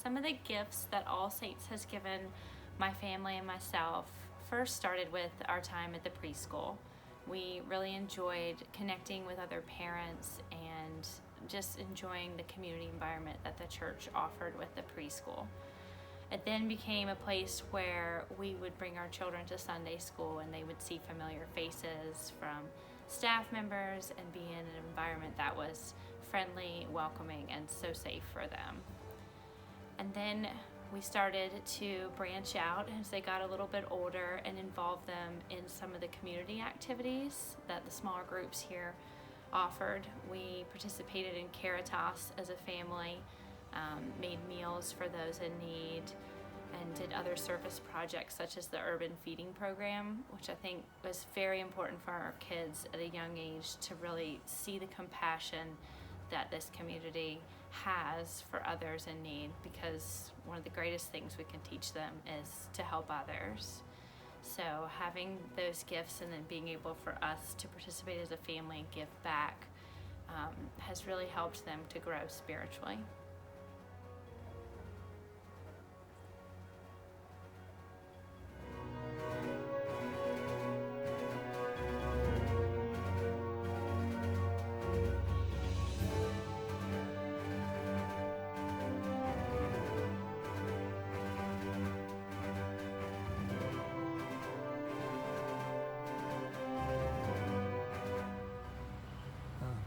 Some of the gifts that All Saints has given my family and myself first started with our time at the preschool. We really enjoyed connecting with other parents and just enjoying the community environment that the church offered with the preschool. It then became a place where we would bring our children to Sunday school and they would see familiar faces from staff members and be in an environment that was friendly, welcoming, and so safe for them. And then we started to branch out as they got a little bit older and involve them in some of the community activities that the smaller groups here offered. We participated in Caritas as a family, made meals for those in need, and did other service projects such as the urban feeding program, which I think was very important for our kids at a young age to really see the compassion that this community has for others in need, because one of the greatest things we can teach them is to help others. So having those gifts and then being able for us to participate as a family and give back has really helped them to grow spiritually.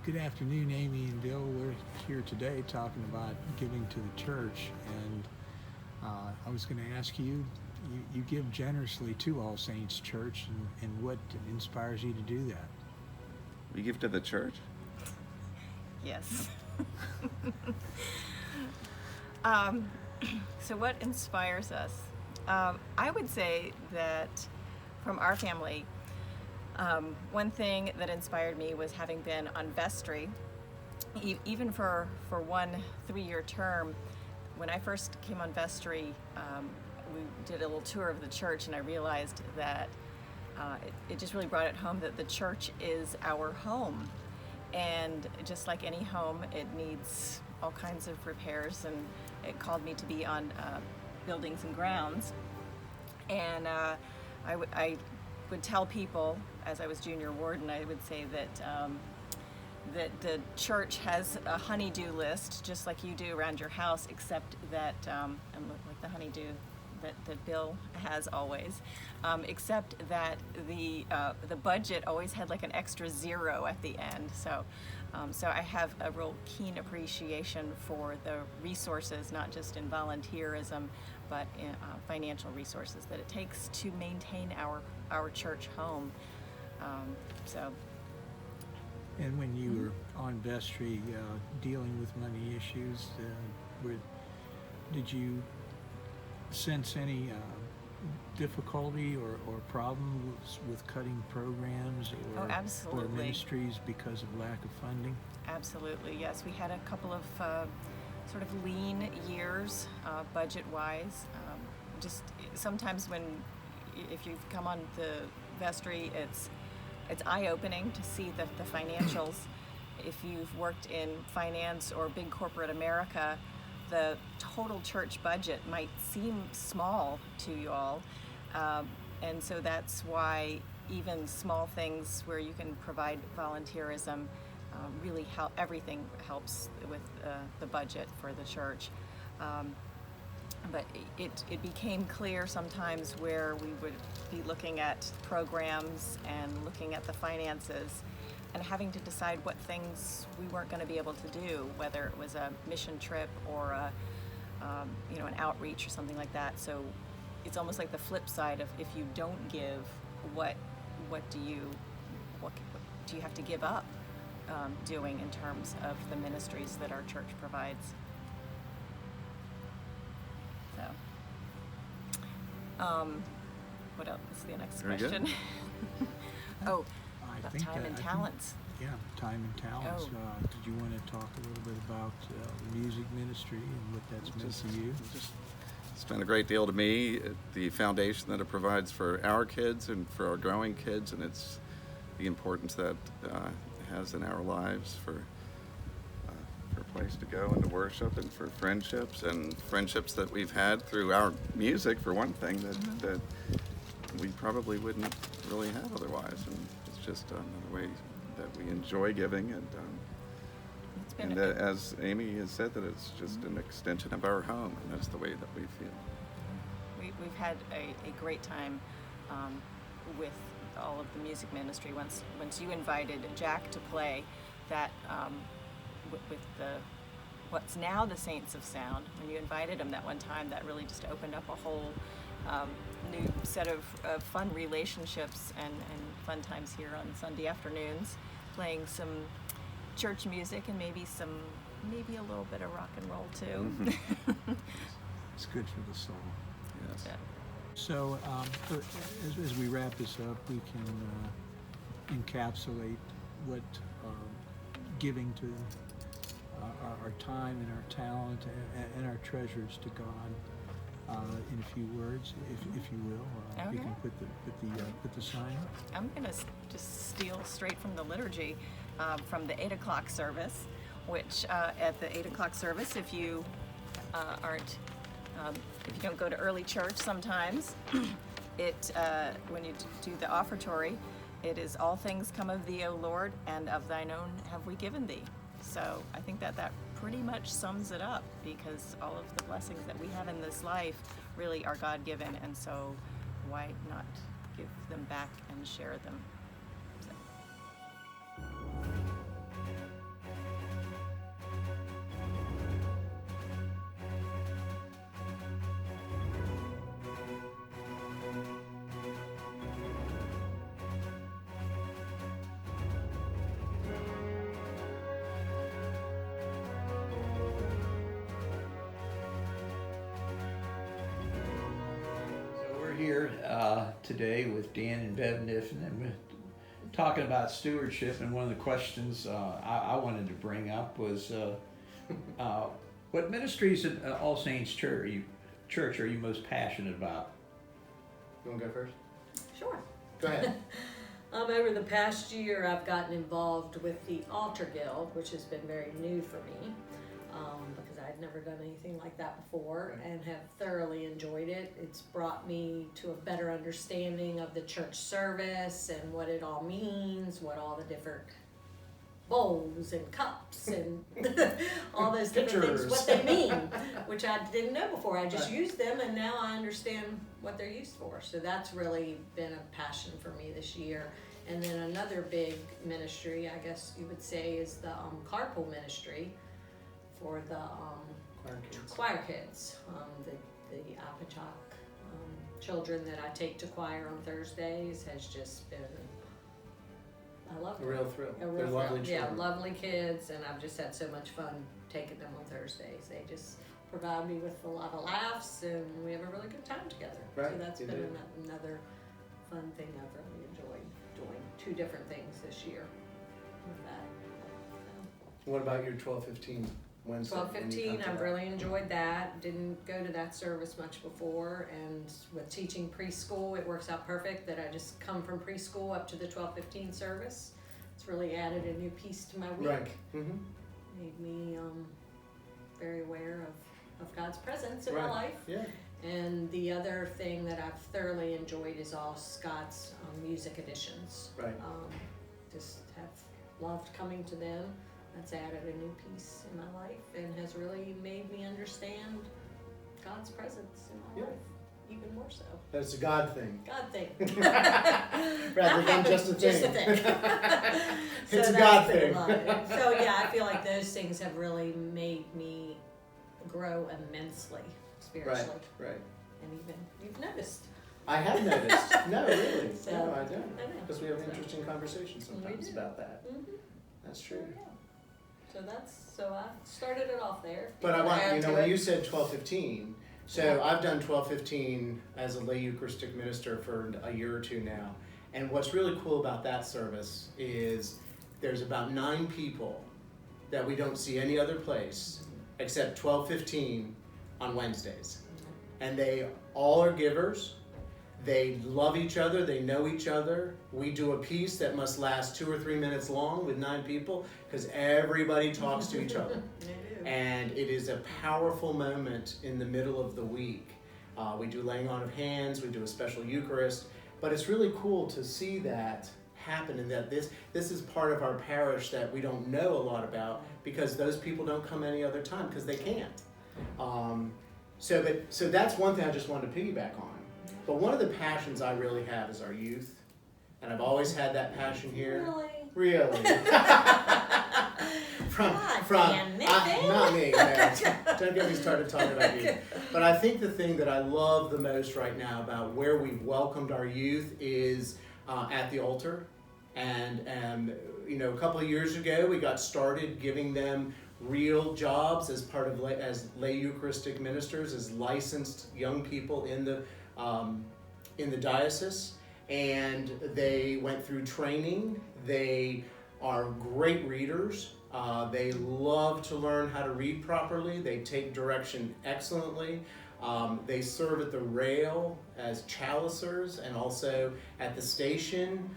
Good afternoon, Amy and Bill. We're here today talking about giving to the church, and I was going to ask you give generously to All Saints Church, and what inspires you to do that? We give to the church? Yes. So what inspires us? I would say that from our family, one thing that inspired me was having been on vestry, even for one 3-year term. When I first came on vestry, we did a little tour of the church, and I realized that it just really brought it home that the church is our home. And just like any home, it needs all kinds of repairs, and it called me to be on buildings and grounds. And I would tell people, as I was junior warden, I would say that the church has a honey-do list, just like you do around your house, except that, and like the honey-do that Bill has always, except that the budget always had like an extra 0 at the end. So I have a real keen appreciation for the resources, not just in volunteerism, but in financial resources that it takes to maintain our church home. And when you were on vestry, dealing with money issues, did you sense any difficulty or problems with cutting programs or ministries because of lack of funding? Absolutely, yes. We had a couple of sort of lean years budget-wise. Just sometimes if you've come on the vestry, it's eye-opening to see the financials. If you've worked in finance or big corporate America, the total church budget might seem small to you all, and so that's why even small things where you can provide volunteerism really help. Everything helps with the budget for the church. But it became clear sometimes where we would be looking at programs and looking at the finances and having to decide what things we weren't going to be able to do, whether it was a mission trip or an outreach or something like that. So it's almost like the flip side of, if you don't give, what do you have to give up doing in terms of the ministries that our church provides? What else is the next Very question? I about think time and talents. Time and talents. Oh. Did you want to talk a little bit about the music ministry and what that's meant to you? It's been a great deal to me, the foundation that it provides for our kids and for our growing kids, and it's the importance that it has in our lives for place to go and to worship, and for friendships that we've had through our music, for one thing, that we probably wouldn't really have otherwise. And it's just another way that we enjoy giving, and that, as Amy has said, that it's just an extension of our home, and that's the way that we feel. We've had a great time with all of the music ministry. Once you invited Jack to play that with the what's now the Saints of Sound, when you invited him that one time, that really just opened up a whole new set of fun relationships and fun times here on Sunday afternoons, playing some church music and maybe a little bit of rock and roll too. It's good for the soul. Yes. Yeah. So as we wrap this up, we can encapsulate what giving to our time and our talent and our treasures to God in a few words, if you will. You can put the sign up. I'm going to just steal straight from the liturgy, from the 8 o'clock service, which at the 8 o'clock service, if you if you don't go to early church sometimes, when you do the offertory, it is all things come of thee, O Lord, and of thine own have we given thee. So I think that pretty much sums it up, because all of the blessings that we have in this life really are God-given, and so why not give them back and share them? So. Here today with Dan and Bev Niffen, and we're talking about stewardship. And one of the questions I wanted to bring up was what ministries at All Saints Church are you most passionate about? You want to go first? Sure. Go ahead. Over the past year, I've gotten involved with the Altar Guild, which has been very new for me, because I'd never done anything like that before, and have thoroughly enjoyed it. It's brought me to a better understanding of the church service and what it all means, what all the different bowls and cups and all those different things, what they mean, which I didn't know before. I just used them, and now I understand what they're used for. So that's really been a passion for me this year. And then another big ministry, I guess you would say, is the carpool ministry for the choir kids, the Apachok children that I take to choir on Thursdays has just been, I love it. A real thrill. A real They're thrill. lovely Yeah, children. lovely kids, and I've just had so much fun taking them on Thursdays. They just provide me with a lot of laughs, and we have a really good time together. Right, So that's you been do. another fun thing I've really enjoyed doing. 2 different things this year with that. What about your 12:15 Wednesday? 12:15, I've really enjoyed that. Didn't go to that service much before, and with teaching preschool, it works out perfect that I just come from preschool up to the 12:15 service. It's really added a new piece to my week. Right. Mm-hmm. Made me very aware of God's presence in my Right. life. Yeah. And the other thing that I've thoroughly enjoyed is all Scott's music editions. Right. Just have loved coming to them. That's added a new piece in my life and has really made me understand God's presence in my life, even more so. That's a God thing. God thing. Rather than just a thing. Just a thing. So It's a that's God been thing. a lot. So yeah, I feel like those things have really made me grow immensely spiritually. Right. And even you've noticed. I have noticed. No, really. So, no, I don't. I know. Because we have So. interesting conversations sometimes do. about that. Mm-hmm. That's true. So I started it off there. But I Add want, to when it. you said 12:15, so I've done 12:15 as a lay Eucharistic minister for a year or two now. And what's really cool about that service is there's about 9 people that we don't see any other place except 12:15 on Wednesdays. And they all are givers. They love each other, they know each other. We do a piece that must last 2 or 3 minutes long with 9 people because everybody talks to each other. And it is a powerful moment in the middle of the week. We do laying on of hands, we do a special Eucharist, but it's really cool to see that happen, and that this is part of our parish that we don't know a lot about because those people don't come any other time because they can't. So that's one thing I just wanted to piggyback on. But one of the passions I really have is our youth, and I've always had that passion here. Really? Not me. No. Don't get me started talking about you. But I think the thing that I love the most right now about where we've welcomed our youth is at the altar. And a couple of years ago, we got started giving them real jobs as part of as lay Eucharistic ministers, as licensed young people in the diocese, and they went through training. They are great readers. They love to learn how to read properly. They take direction excellently. They serve at the rail as chalicers and also at the station.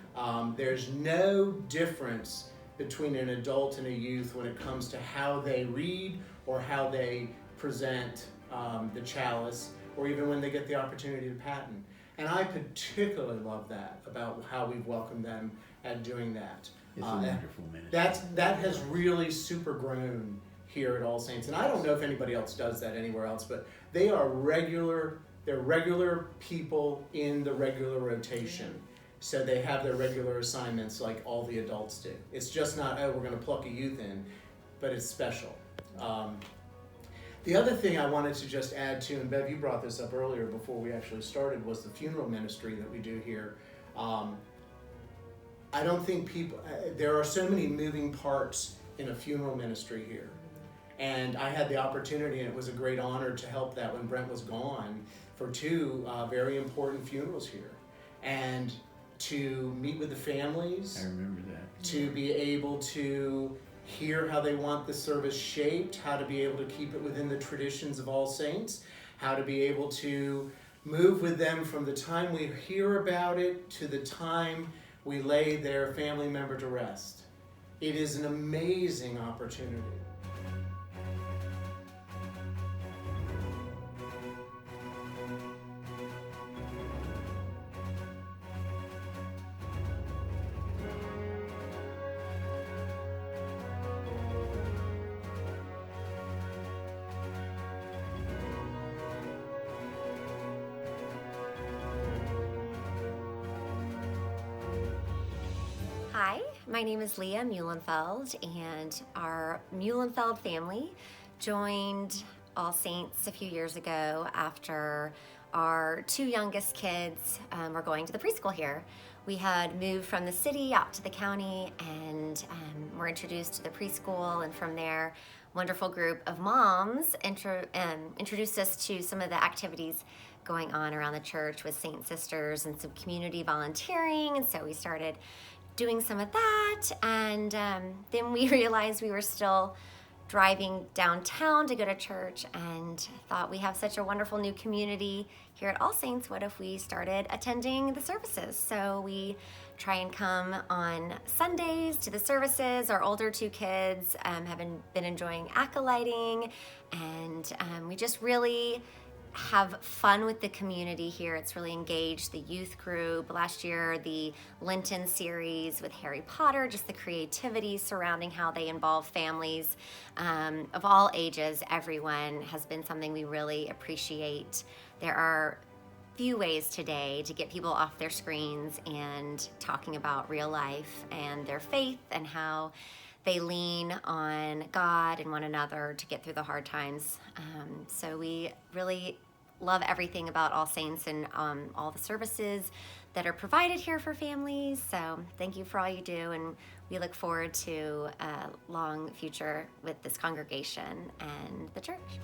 There's no difference between an adult and a youth when it comes to how they read or how they present the chalice, or even when they get the opportunity to paten. And I particularly love that about how we've welcomed them at doing that. It's a wonderful ministry. That has really super grown here at All Saints. And I don't know if anybody else does that anywhere else, but they're regular people in the regular rotation. So they have their regular assignments like all the adults do. It's just not, we're going to pluck a youth in, but it's special. The other thing I wanted to just add to, and Bev, you brought this up earlier before we actually started, was the funeral ministry that we do here. I don't think there are so many moving parts in a funeral ministry here. And I had the opportunity, and it was a great honor to help that when Brent was gone, for 2 very important funerals here. And to meet with the families. I remember that. To be able to hear how they want the service shaped, how to be able to keep it within the traditions of All Saints, how to be able to move with them from the time we hear about it to the time we lay their family member to rest. It is an amazing opportunity. Hi, my name is Leah Muhlenfeld, and our Muhlenfeld family joined All Saints a few years ago after our 2 youngest kids were going to the preschool here. We had moved from the city out to the county and were introduced to the preschool, and from there, a wonderful group of moms introduced us to some of the activities going on around the church with Saint Sisters and some community volunteering, and so we started doing some of that, and then we realized we were still driving downtown to go to church and thought we have such a wonderful new community here at All Saints. What if we started attending the services? So we try and come on Sundays to the services. Our older 2 kids have been enjoying acolyting, and we just really have fun with the community here. It's really engaged the youth group. Last year, the Lenten series with Harry Potter, just the creativity surrounding how they involve families of all ages, everyone, has been something we really appreciate. There are few ways today to get people off their screens and talking about real life and their faith and how they lean on God and one another to get through the hard times. So we really love everything about All Saints and all the services that are provided here for families. So thank you for all you do, and we look forward to a long future with this congregation and the church.